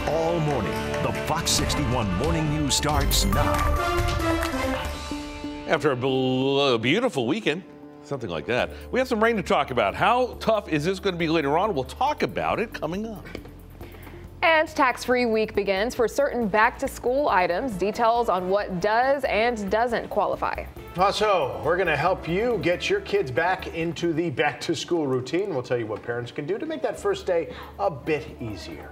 all morning. The Fox 61 Morning News starts now. After a beautiful weekend, something like that, we have some rain to talk about. How tough is this going to be later on? We'll talk about it coming up. And tax-free week begins for certain back-to-school items. Details on what does and doesn't qualify. So we're going to help you get your kids back into the back-to-school routine. We'll tell you what parents can do to make that first day a bit easier.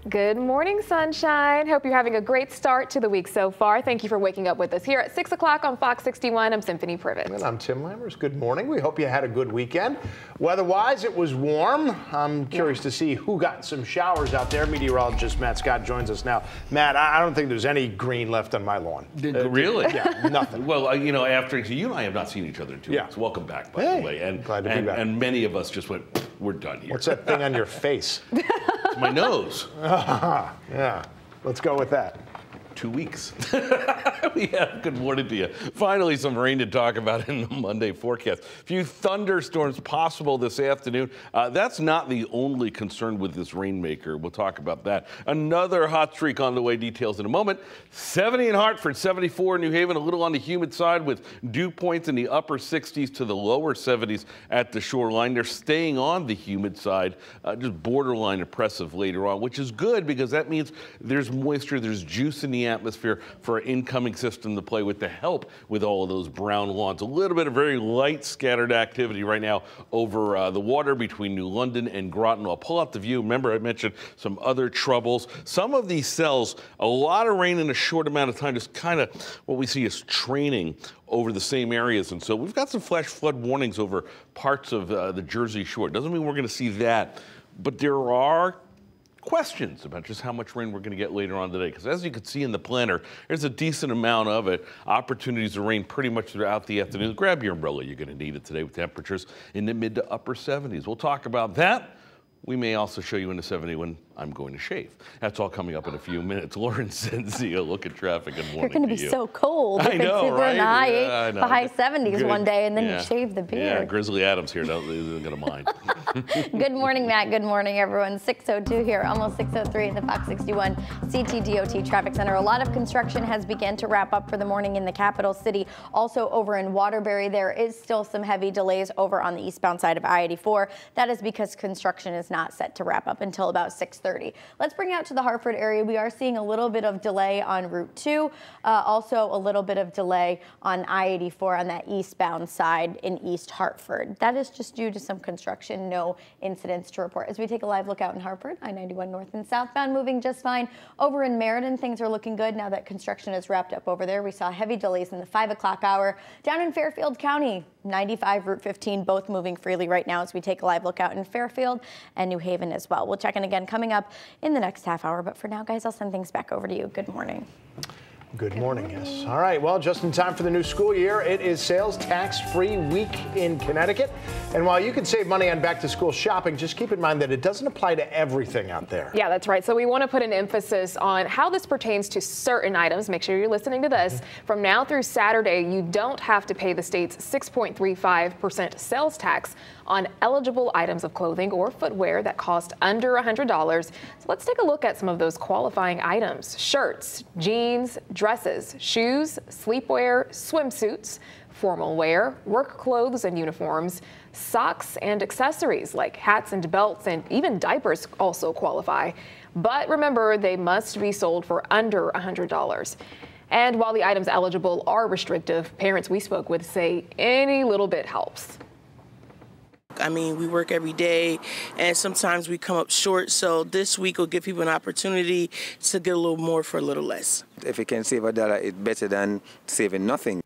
Good morning, sunshine. Hope you're having a great start to the week so far. Thank you for waking up with us here at 6 o'clock on Fox 61. I'm Symphony Privet. And I'm Tim Lammers. Good morning. We hope you had a good weekend. Weather-wise, it was warm. I'm curious to see who got some showers out there. Meteorologist Matt Scott joins us now. Matt, I don't think there's any green left on my lawn. Really? Yeah, nothing. Well, you know, after you and I have not seen each other in 2 weeks. Welcome back, by the way. And glad to be back. And many of us just went, we're done here. What's that thing on your face? It's my nose. Yeah, let's go with that. 2 weeks. Yeah, good morning to you. Finally, some rain to talk about in the Monday forecast. A few thunderstorms possible this afternoon. That's not the only concern with this rainmaker. We'll talk about that. Another hot streak on the way. Details in a moment. 70 in Hartford, 74 in New Haven. A little on the humid side with dew points in the upper 60s to the lower 70s at the shoreline. They're staying on the humid side, just borderline oppressive later on, which is good because that means there's moisture, there's juice in the atmosphere for an incoming system to play with to help with all of those brown lawns. A little bit of very light scattered activity right now over the water between New London and Groton. I'll pull out the view. Remember, I mentioned some other troubles. Some of these cells, a lot of rain in a short amount of time, just kind of what we see is training over the same areas. And so we've got some flash flood warnings over parts of the Jersey Shore. Doesn't mean we're going to see that, but there are questions about just how much rain we're going to get later on today. Because as you can see in the planner, there's a decent amount of it. Opportunities to rain pretty much throughout the afternoon. Grab your umbrella. You're going to need it today with temperatures in the mid to upper 70s. We'll talk about that. We may also show you in the 70 when I'm going to shave. That's all coming up in a few minutes. Lauren Senzio, look at traffic. Good morning. You're going to be so cold. I know, right? The high 70s one day, and then you shave the beard. Yeah, Grizzly Adams here isn't going to mind. Good morning, Matt. Good morning, everyone. 6:02 here, almost 6:03 at the Fox 61 CTDOT Traffic Center. A lot of construction has begun to wrap up for the morning in the capital city. Also over in Waterbury, there is still some heavy delays over on the eastbound side of I-84. That is because construction is not set to wrap up until about 6:30. Let's bring out to the Hartford area. We are seeing a little bit of delay on Route 2. Also a little bit of delay on I-84 on that eastbound side in East Hartford. That is just due to some construction. No incidents to report. As we take a live look out in Hartford, I-91 north and southbound moving just fine. Over in Meriden, things are looking good now that construction is wrapped up over there. We saw heavy delays in the 5 o'clock hour. Down in Fairfield County, 95, Route 15, both moving freely right now as we take a live look out in Fairfield and New Haven as well. We'll check in again coming up in the next half hour. But for now, guys, I'll send things back over to you. Good morning. Good morning, yes. All right, well, just in time for the new school year, it is sales tax-free week in Connecticut. And while you can save money on back-to-school shopping, just keep in mind that it doesn't apply to everything out there. Yeah, that's right. So we want to put an emphasis on how this pertains to certain items. Make sure you're listening to this. From now through Saturday, you don't have to pay the state's 6.35% sales tax on eligible items of clothing or footwear that cost under $100. So let's take a look at some of those qualifying items. Shirts, jeans, dresses, shoes, sleepwear, swimsuits, formal wear, work clothes and uniforms, socks and accessories like hats and belts, and even diapers also qualify. But remember, they must be sold for under $100. And while the items eligible are restrictive, parents we spoke with say any little bit helps. I mean, we work every day, and sometimes we come up short, so this week will give people an opportunity to get a little more for a little less. If you can save $1, it's better than saving nothing.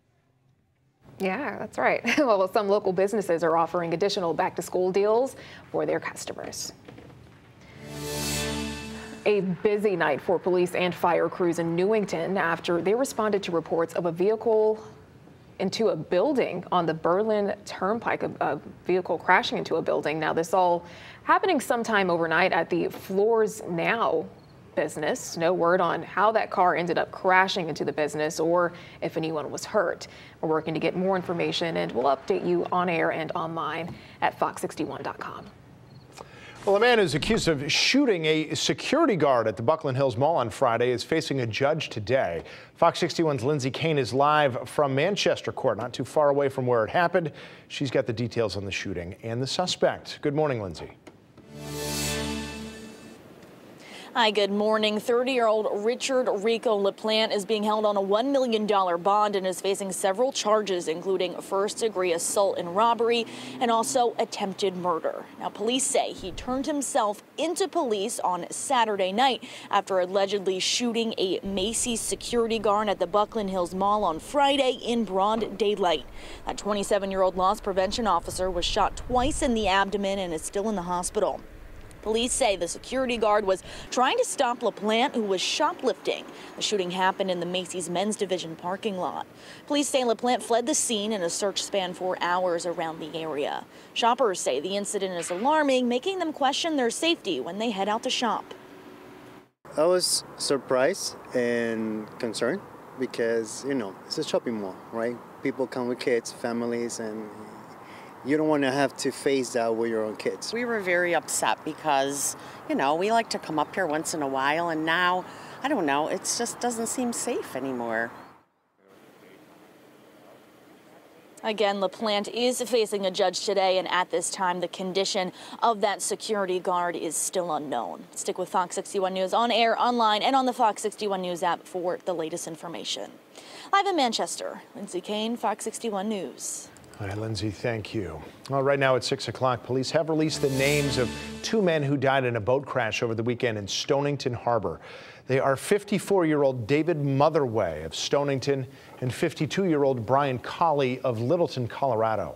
Yeah, that's right. Well, some local businesses are offering additional back-to-school deals for their customers. A busy night for police and fire crews in Newington after they responded to reports of a vehicle into a building on the Berlin Turnpike, a vehicle crashing into a building. Now, this all happening sometime overnight at the Floors Now business. No word on how that car ended up crashing into the business or if anyone was hurt. We're working to get more information, and we'll update you on air and online at fox61.com. Well, a man who's accused of shooting a security guard at the Buckland Hills Mall on Friday is facing a judge today. Fox 61's Lindsay Kane is live from Manchester Court, not too far away from where it happened. She's got the details on the shooting and the suspect. Good morning, Lindsay. Hi, good morning. 30-year-old Richard Rico LaPlante is being held on a $1 million bond and is facing several charges, including first-degree assault and robbery and also attempted murder. Now, police say he turned himself into police on Saturday night after allegedly shooting a Macy's security guard at the Buckland Hills Mall on Friday in broad daylight. That 27-year-old loss prevention officer was shot twice in the abdomen and is still in the hospital. Police say the security guard was trying to stop LaPlante, who was shoplifting. The shooting happened in the Macy's men's division parking lot. Police say LaPlante fled the scene and a search spanned 4 hours around the area. Shoppers say the incident is alarming, making them question their safety when they head out to shop. I was surprised and concerned because, it's a shopping mall, right? People come with kids, families, and you don't want to have to face that with your own kids. We were very upset because, we like to come up here once in a while, and now, I don't know, it just doesn't seem safe anymore. Again, LaPlante is facing a judge today, and at this time, the condition of that security guard is still unknown. Stick with Fox 61 News on air, online, and on the Fox 61 News app for the latest information. Live in Manchester, Lindsay Kane, Fox 61 News. All right, Lindsay, thank you. Well, right now at 6 o'clock, police have released the names of 2 men who died in a boat crash over the weekend in Stonington Harbor. They are 54-year-old David Motherway of Stonington and 52-year-old Brian Colley of Littleton, Colorado.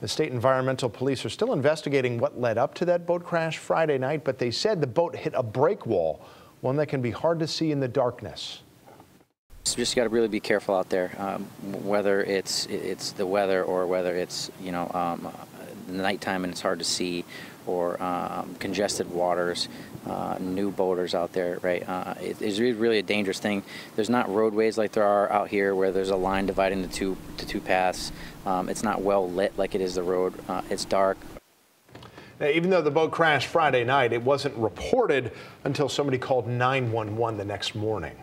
The state environmental police are still investigating what led up to that boat crash Friday night, but they said the boat hit a break wall, one that can be hard to see in the darkness. So just got to really be careful out there, whether it's the weather or whether it's nighttime and it's hard to see, or congested waters, new boaters out there, right? It's really a dangerous thing. There's not roadways like there are out here where there's a line dividing the two paths. It's not well lit like it is the road. It's dark. Now, even though the boat crashed Friday night, it wasn't reported until somebody called 911 the next morning.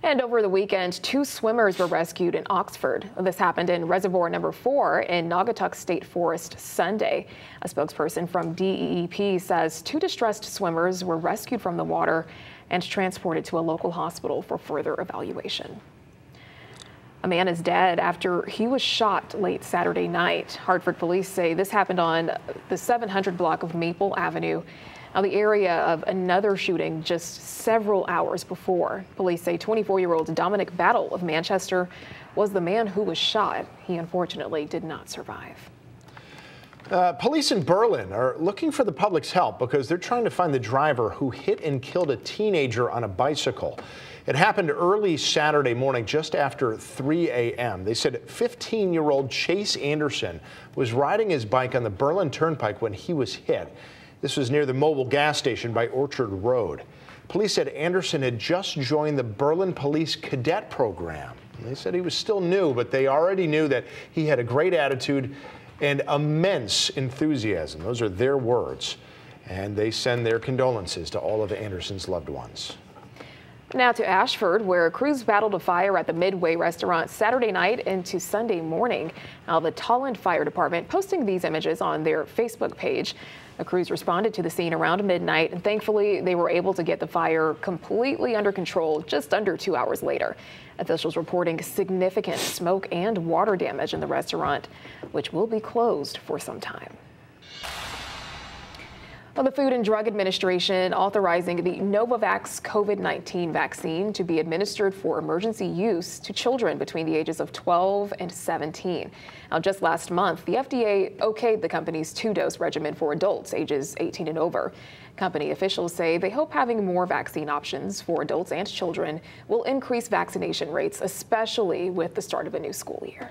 And over the weekend, 2 swimmers were rescued in Oxford. This happened in Reservoir Number 4 in Naugatuck State Forest Sunday. A spokesperson from DEEP says 2 distressed swimmers were rescued from the water and transported to a local hospital for further evaluation. A man is dead after he was shot late Saturday night. Hartford police say this happened on the 700 block of Maple Avenue. Now, the area of another shooting just several hours before. Police say 24-year-old Dominic Battle of Manchester was the man who was shot. He unfortunately did not survive. Police in Berlin are looking for the public's help because they're trying to find the driver who hit and killed a teenager on a bicycle. It happened early Saturday morning, just after 3 a.m. They said 15-year-old Chase Anderson was riding his bike on the Berlin Turnpike when he was hit. This was near the Mobile gas station by Orchard Road. Police said Anderson had just joined the Berlin Police Cadet Program. They said he was still new, but they already knew that he had a great attitude and immense enthusiasm. Those are their words. And they send their condolences to all of Anderson's loved ones. Now to Ashford, where crews battled a fire at the Midway restaurant Saturday night into Sunday morning. Now, the Tolland Fire Department posting these images on their Facebook page. The crews responded to the scene around midnight, and thankfully they were able to get the fire completely under control just under 2 hours later. Officials reporting significant smoke and water damage in the restaurant, which will be closed for some time. Well, the Food and Drug Administration authorizing the Novavax COVID-19 vaccine to be administered for emergency use to children between the ages of 12 and 17. Now, just last month, the FDA okayed the company's 2-dose regimen for adults ages 18 and over. Company officials say they hope having more vaccine options for adults and children will increase vaccination rates, especially with the start of a new school year.